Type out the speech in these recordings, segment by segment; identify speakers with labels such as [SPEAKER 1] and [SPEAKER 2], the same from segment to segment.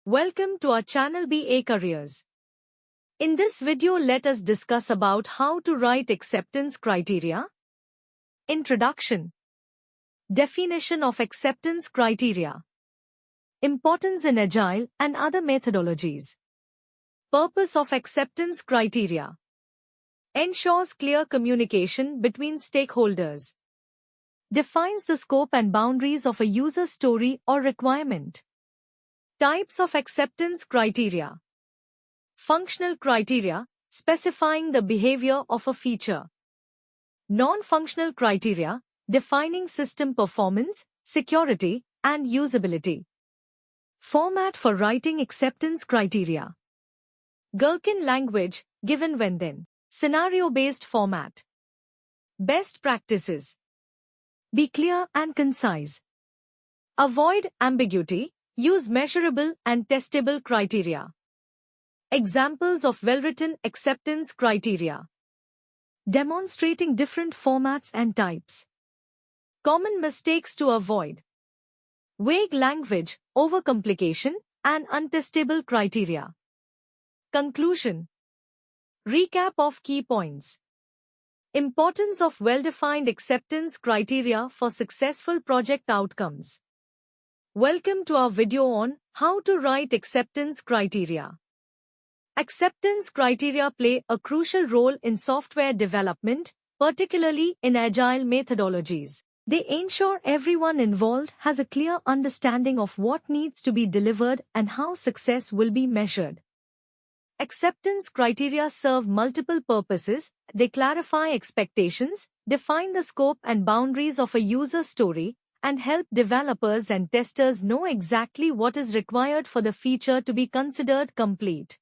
[SPEAKER 1] Welcome to our channel BA Careers. In this video, let us discuss about how to write acceptance criteria. Introduction. Definition of acceptance criteria. Importance in agile and other methodologies. Purpose of acceptance criteria. Ensures clear communication between stakeholders. Defines the scope and boundaries of a user story or requirement. Types of acceptance criteria. Functional criteria, specifying the behavior of a feature. Non-functional criteria, defining system performance, security, and usability. Format for writing acceptance criteria. Gherkin language, given when then. Scenario-based format. Best practices. Be clear and concise. Avoid ambiguity. Use measurable and testable criteria. Examples of well-written acceptance criteria. Demonstrating different formats and types. Common mistakes to avoid. Vague language, overcomplication, and untestable criteria. Conclusion. Recap of key points. Importance of well-defined acceptance criteria for successful project outcomes. Welcome to our video on how to write acceptance criteria. Acceptance criteria play a crucial role in software development, particularly in agile methodologies. They ensure everyone involved has a clear understanding of what needs to be delivered and how success will be measured. Acceptance criteria serve multiple purposes. They clarify expectations, define the scope and boundaries of a user story, and help developers and testers know exactly what is required for the feature to be considered complete.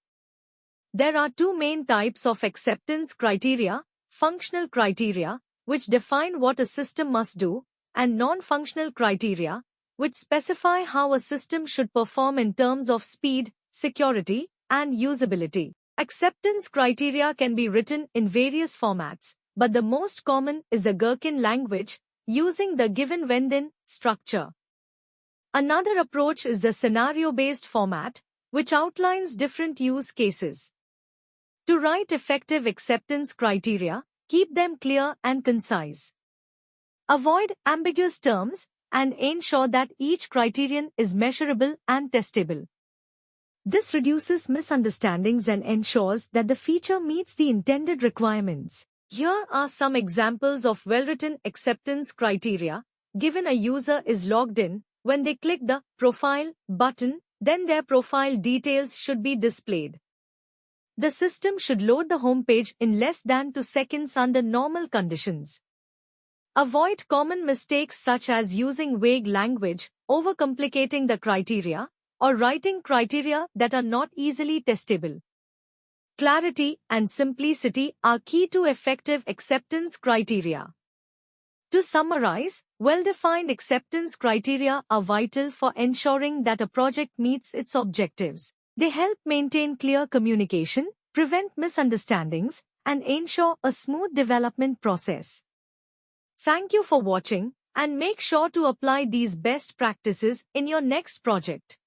[SPEAKER 1] There are two main types of acceptance criteria: functional criteria, which define what a system must do, and non-functional criteria, which specify how a system should perform in terms of speed, security, and usability. Acceptance criteria can be written in various formats, but the most common is the Gherkin language, using the given when then structure. Another approach is the scenario-based format, which outlines different use cases. To write effective acceptance criteria, keep them clear and concise. Avoid ambiguous terms and ensure that each criterion is measurable and testable. This reduces misunderstandings and ensures that the feature meets the intended requirements. Here are some examples of well-written acceptance criteria. Given a user is logged in, when they click the Profile button, then their profile details should be displayed. The system should load the home page in less than 2 seconds under normal conditions. Avoid common mistakes such as using vague language, overcomplicating the criteria, or writing criteria that are not easily testable. Clarity and simplicity are key to effective acceptance criteria. To summarize, well-defined acceptance criteria are vital for ensuring that a project meets its objectives. They help maintain clear communication, prevent misunderstandings, and ensure a smooth development process. Thank you for watching, and make sure to apply these best practices in your next project.